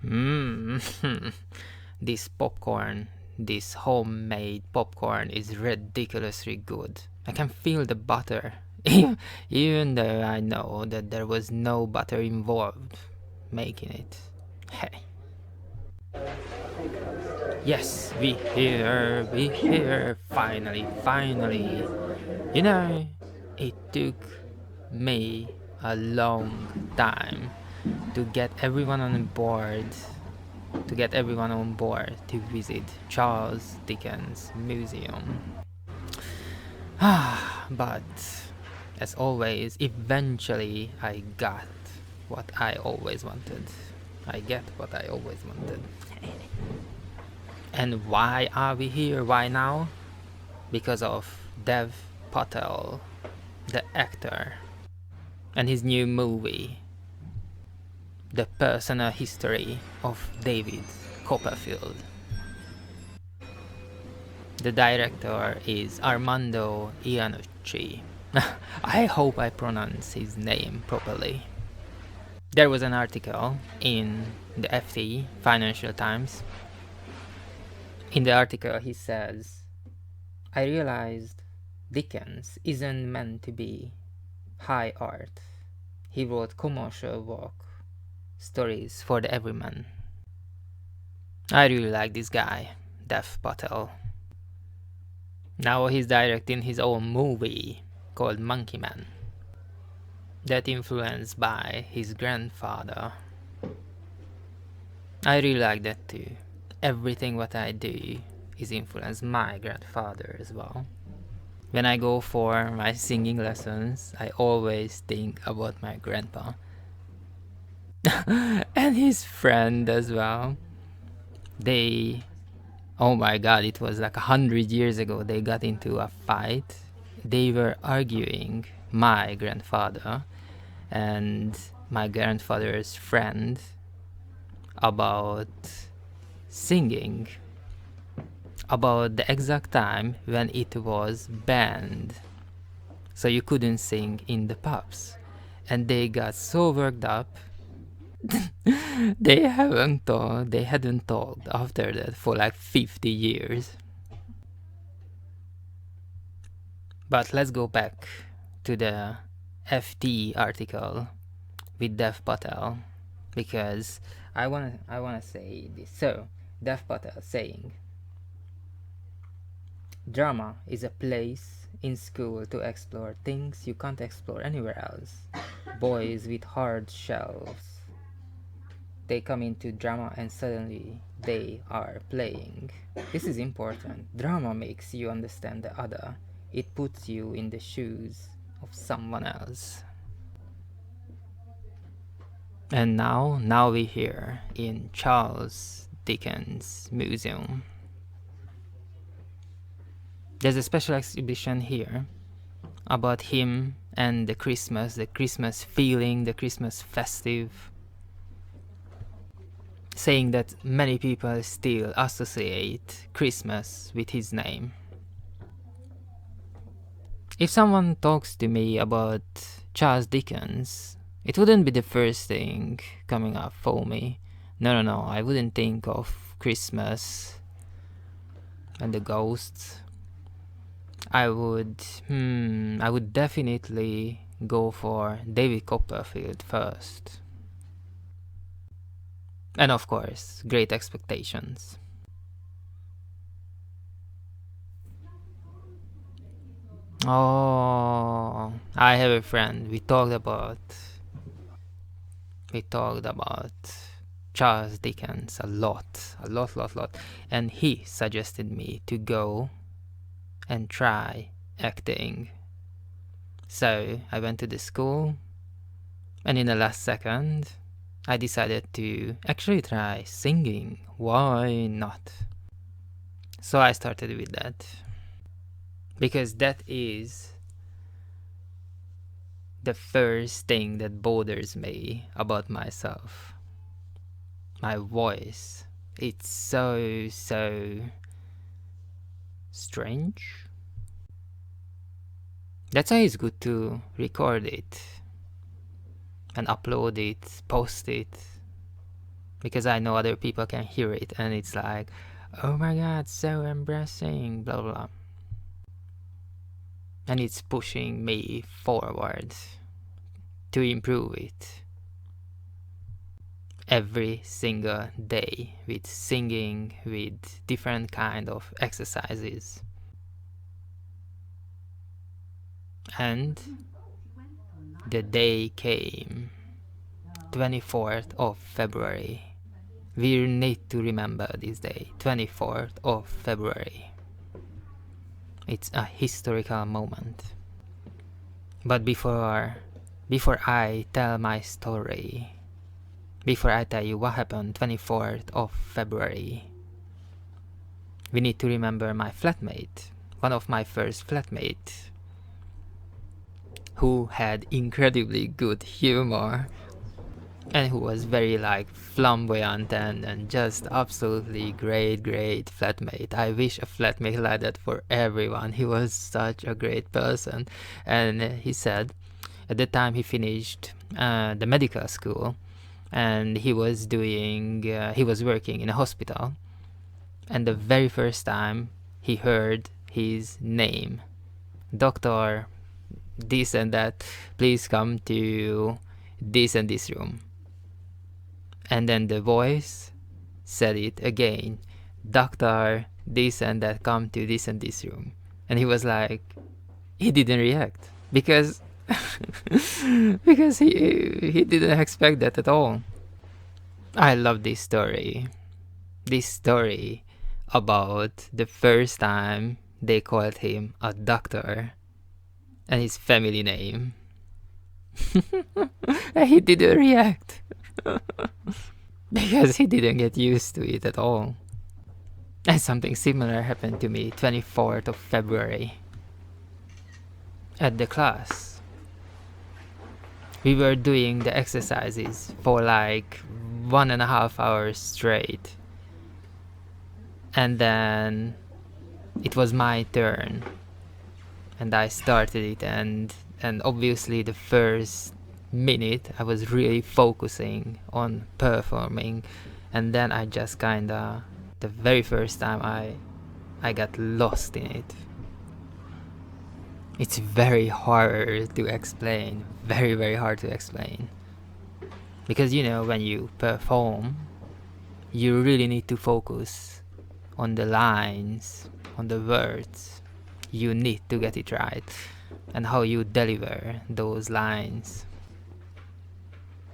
Mmm. This popcorn, this homemade popcorn is ridiculously good. I can feel the butter, even though I know that there was no butter involved making it. Hey. Yes, we here, finally, finally. You know, it took me a long time to get everyone on board to visit Charles Dickens Museum. But as always, eventually I got what I always wanted. I get what I always wanted. And why are we here? Why now? Because of Dev Patel, the actor, and his new movie, The Personal History of David Copperfield. The director is Armando Iannucci. I hope I pronounce his name properly. There was an article in the FT, Financial Times. In the article he says, I realized Dickens isn't meant to be high art. He wrote commercial work, stories for the everyman. I really like this guy, Dev Patel. Now he's directing his own movie called Monkey Man, that influenced by his grandfather. I really like that too. Everything what I do is influenced my grandfather as well. When I go for my singing lessons, I always think about my grandpa. And his friend as well. Oh my god, it was like 100 years ago, they got into a fight. They were arguing, my grandfather and my grandfather's friend, about singing, about the exact time when it was banned. So you couldn't sing in the pubs. And they got so worked up, they hadn't talked after that for like 50 years. But let's go back to the FT article with Dev Patel, because I wanna say this. So Dev Patel saying, drama is a place in school to explore things you can't explore anywhere else. Boys with hard shells, they come into drama and suddenly they are playing. This is important. Drama makes you understand the other. It puts you in the shoes of someone else. And now we're here in Charles Dickens Museum. There's a special exhibition here about him and the Christmas feeling, the Christmas festive, saying that many people still associate Christmas with his name. If someone talks to me about Charles Dickens, it wouldn't be the first thing coming up for me. No, I wouldn't think of Christmas and the ghosts. I would definitely go for David Copperfield first. And of course, Great Expectations. Oh, I have a friend. We talked about Charles Dickens a lot. And he suggested me to go and try acting. So I went to the school, and in the last second, I decided to actually try singing. Why not? So I started with that, because that is the first thing that bothers me about myself. My voice. It's so strange. That's why it's good to record it and upload it, post it, because I know other people can hear it and it's like, oh my god, so embarrassing, blah blah blah. And it's pushing me forward to improve it every single day with singing, with different kind of exercises. And the day came, 24th of February. We need to remember this day, 24th of February. It's a historical moment. But before I tell my story, before I tell you what happened 24th of February, we need to remember my flatmate, one of my first flatmates, who had incredibly good humor and who was very like flamboyant and just absolutely great flatmate. I wish a flatmate like that for everyone. He was such a great person. And he said at the time he finished the medical school, and he was working in a hospital, and the very first time he heard his name, Doctor this and that, please come to this and this room. And then the voice said it again, Doctor this and that, come to this and this room. And he was like, he didn't react because because he didn't expect that at all. I love this story. This story about the first time they called him a doctor and his family name. And he didn't react because he didn't get used to it at all. And something similar happened to me 24th of February at the class. We were doing the exercises for like 1.5 hours straight, and then it was my turn and I started it, and obviously the first minute I was really focusing on performing, and then I just kinda, the very first time I got lost in it. It's very hard to explain, very hard to explain, because you know, when you perform you really need to focus on the lines, on the words. You need to get it right, and how you deliver those lines.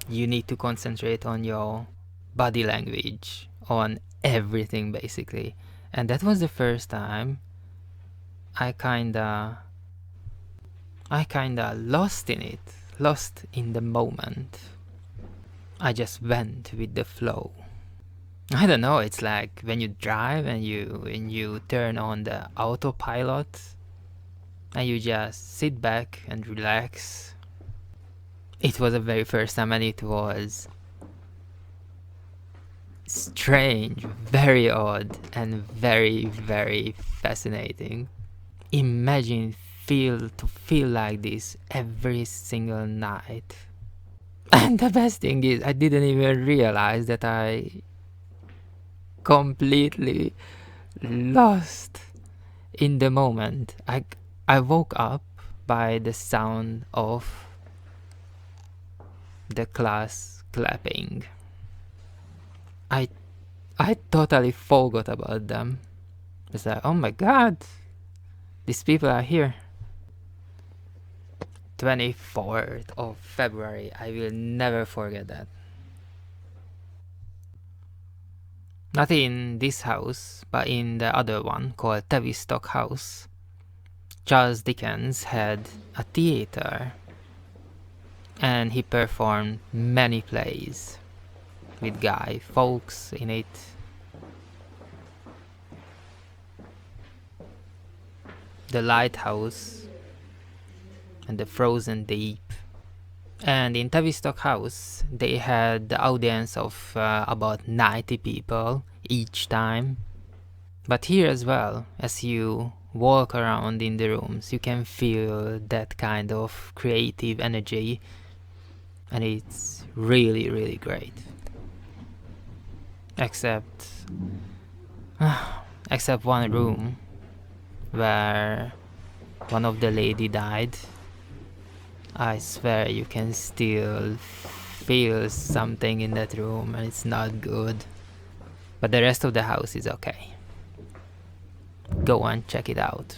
You need to concentrate on your body language, on everything basically. And that was the first time I kinda lost in it, lost in the moment. I just went with the flow. I don't know, it's like when you drive and you turn on the autopilot and you just sit back and relax. It was the very first time, and it was strange, very odd, and very fascinating. Imagine to feel like this every single night. And the best thing is, I didn't even realize that I completely lost in the moment. I woke up by the sound of the class clapping. I totally forgot about them. It's like, oh my god, these people are here. 24th of February, I will never forget that. Not in this house, but in the other one called Tavistock House. Charles Dickens had a theater, and he performed many plays with Guy Fawkes in it. The Lighthouse and the Frozen Deep. And in Tavistock House, they had the audience of about 90 people each time. But here as well, as you walk around in the rooms, you can feel that kind of creative energy, and it's really great. Except, except one room where one of the lady died. I swear you can still feel something in that room and it's not good. But the rest of the house is okay. Go and check it out.